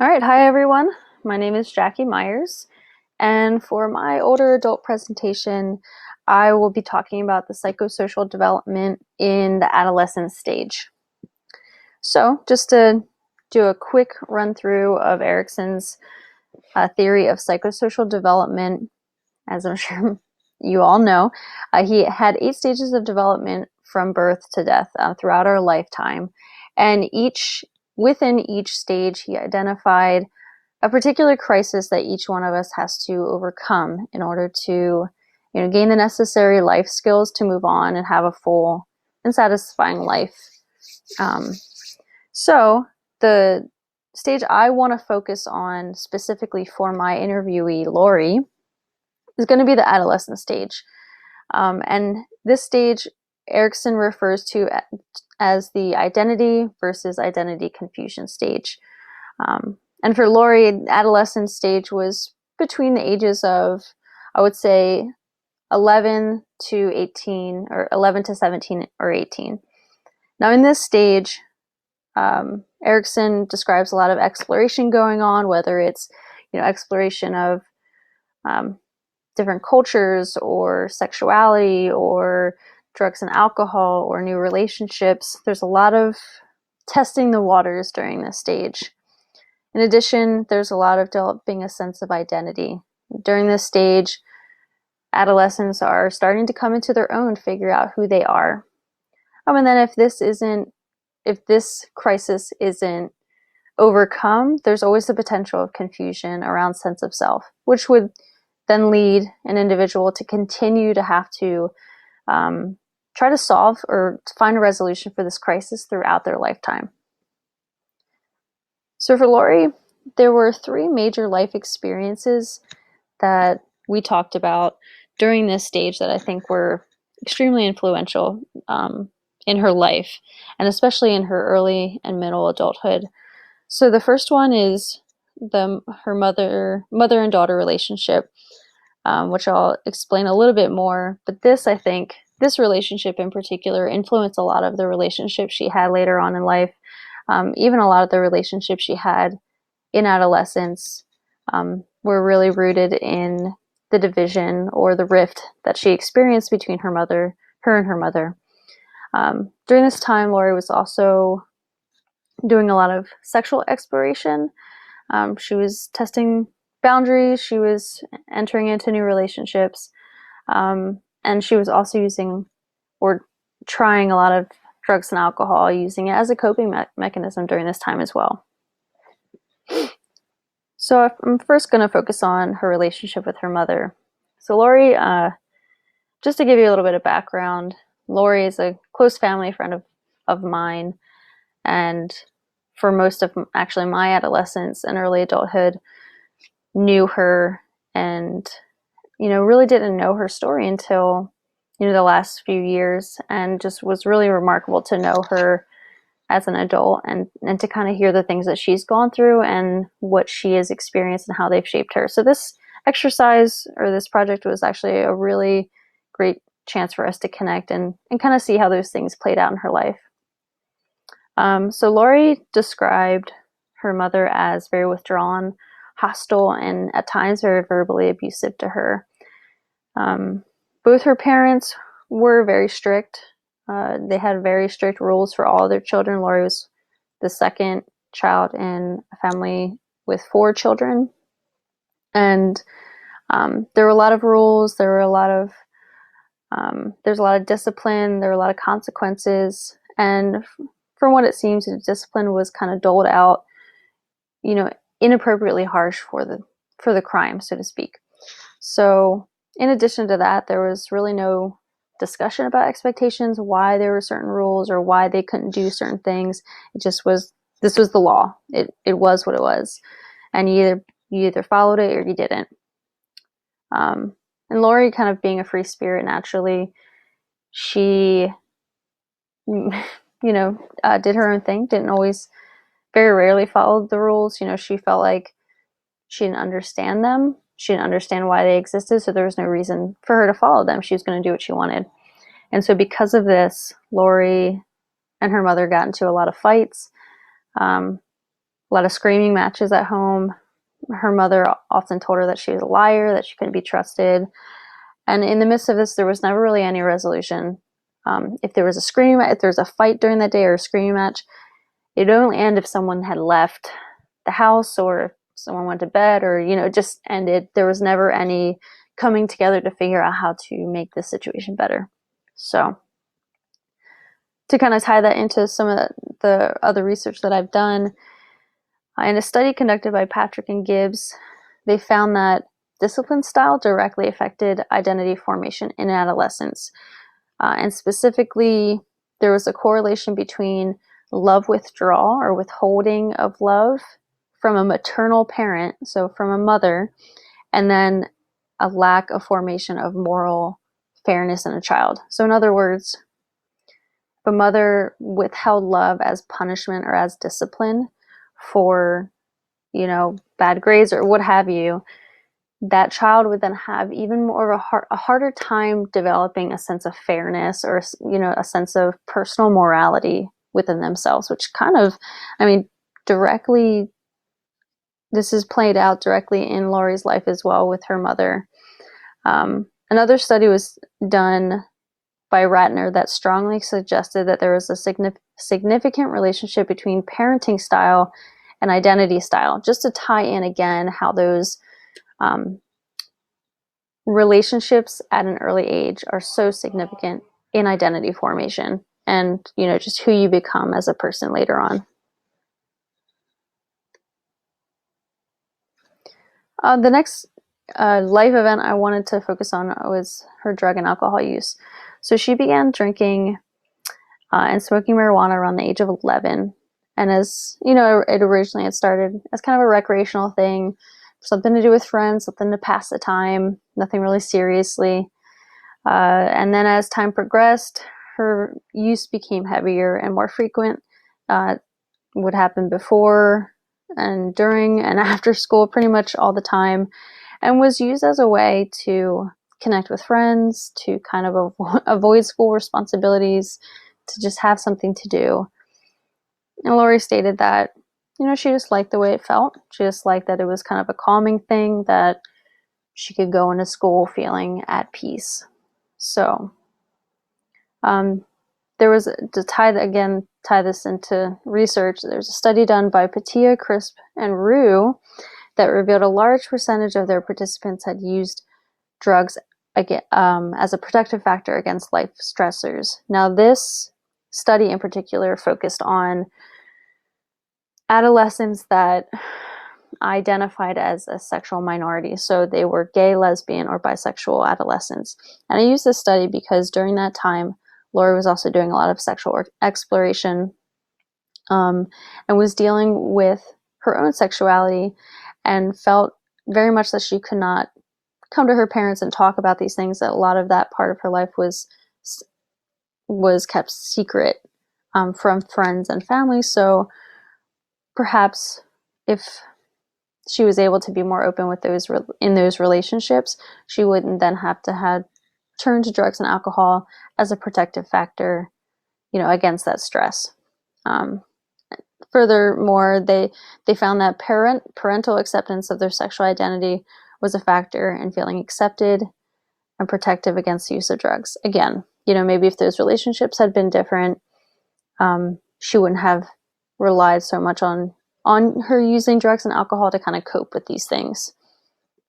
All right, hi everyone. My name is Jackie Myers, and for my older adult presentation, I will be talking about the psychosocial development in the adolescent stage. So, just to do a quick run through of Erikson's theory of psychosocial development, as I'm sure you all know, he had 8 stages of development from birth to death throughout our lifetime, and within each stage, he identified a particular crisis that each one of us has to overcome in order to gain the necessary life skills to move on and have a full and satisfying life. So the stage I want to focus on specifically for my interviewee, Lori, is going to be the adolescent stage. And this stage, Erikson refers to as the identity versus identity confusion stage. And for Lori, adolescent stage was between the ages of, I would say, 11 to 18, or 11 to 17 or 18. Now, in this stage, Erikson describes a lot of exploration going on, whether it's exploration of different cultures or sexuality or drugs and alcohol or new relationships. There's a lot of testing the waters during this stage. In addition, there's a lot of developing a sense of identity. During this stage, adolescents are starting to come into their own, figure out who they are. And then if this crisis isn't overcome, there's always the potential of confusion around sense of self, which would then lead an individual to continue to have to try to solve or to find a resolution for this crisis throughout their lifetime. So for Lori, there were 3 major life experiences that we talked about during this stage that I think were extremely influential in her life, and especially in her early and middle adulthood. So the first one is her mother and daughter relationship, which I'll explain a little bit more. But I think this relationship in particular influenced a lot of the relationships she had later on in life. Even a lot of the relationships she had in adolescence were really rooted in the division or the rift that she experienced between her and her mother. During this time, Lori was also doing a lot of sexual exploration. She was testing boundaries. She was entering into new relationships. And she was also using or trying a lot of drugs and alcohol, using it as a coping mechanism during this time as well. So I'm first going to focus on her relationship with her mother. So Lori, just to give you a little bit of background, Lori is a close family friend of mine, and for most of actually my adolescence and early adulthood, knew her and really didn't know her story until the last few years, and just was really remarkable to know her as an adult and to kind of hear the things that she's gone through and what she has experienced and how they've shaped her. So this exercise or this project was actually a really great chance for us to connect and kind of see how those things played out in her life. So Lori described her mother as very withdrawn, hostile, and at times very verbally abusive to her. Both her parents were very strict. They had very strict rules for all their children. Lori was the second child in a family with 4 children. And there were a lot of rules. There were a lot of there's a lot of discipline. There were a lot of consequences. And from what it seems, the discipline was kind of doled out, inappropriately harsh for the crime, so to speak. So in addition to that, there was really no discussion about expectations, why there were certain rules or why they couldn't do certain things. It just was, this was the law. It was what it was. And you either followed it or you didn't. And Lori, kind of being a free spirit naturally, she, did her own thing, didn't always, very rarely followed the rules. She felt like she didn't understand them. She didn't understand why they existed, so there was no reason for her to follow them. She was going to do what she wanted. And so because of this, Lori and her mother got into a lot of fights. a lot of screaming matches at home. Her mother often told her that she was a liar, that she couldn't be trusted. And in the midst of this, there was never really any resolution. If there was a fight during that day or a screaming match, it would only end if someone had left the house or if someone went to bed or, just ended. There was never any coming together to figure out how to make this situation better. So to kind of tie that into some of the other research that I've done, in a study conducted by Patrick and Gibbs, they found that discipline style directly affected identity formation in adolescence. And specifically, there was a correlation between love withdrawal or withholding of love from a maternal parent, so from a mother, and then a lack of formation of moral fairness in a child. So in other words, if a mother withheld love as punishment or as discipline for, bad grades or what have you, that child would then have even more of a harder time developing a sense of fairness or, a sense of personal morality within themselves, which kind of, directly, this is played out directly in Lori's life as well with her mother. Another study was done by Ratner that strongly suggested that there was a significant relationship between parenting style and identity style, just to tie in again how those relationships at an early age are so significant in identity formation and, just who you become as a person later on. The next life event I wanted to focus on was her drug and alcohol use. So she began drinking and smoking marijuana around the age of 11. And as it originally had started as kind of a recreational thing, something to do with friends, something to pass the time, nothing really seriously. And then as time progressed, her use became heavier and more frequent. Would happen before and during and after school pretty much all the time, and was used as a way to connect with friends, to kind of avoid school responsibilities, to just have something to do. And Lori stated that, she just liked the way it felt. She just liked that it was kind of a calming thing, that she could go into school feeling at peace. So, there was, to tie this into research, there's a study done by Patia, Crisp, and Rue that revealed a large percentage of their participants had used drugs as a protective factor against life stressors. Now, this study in particular focused on adolescents that identified as a sexual minority. So they were gay, lesbian, or bisexual adolescents. And I use this study because during that time, Lori was also doing a lot of sexual exploration and was dealing with her own sexuality and felt very much that she could not come to her parents and talk about these things, that a lot of that part of her life was kept secret from friends and family. So perhaps if she was able to be more open with in those relationships, she wouldn't then have to turn to drugs and alcohol as a protective factor, against that stress. Furthermore, they found that parental acceptance of their sexual identity was a factor in feeling accepted and protective against the use of drugs. Again, maybe if those relationships had been different, she wouldn't have relied so much on her using drugs and alcohol to kind of cope with these things.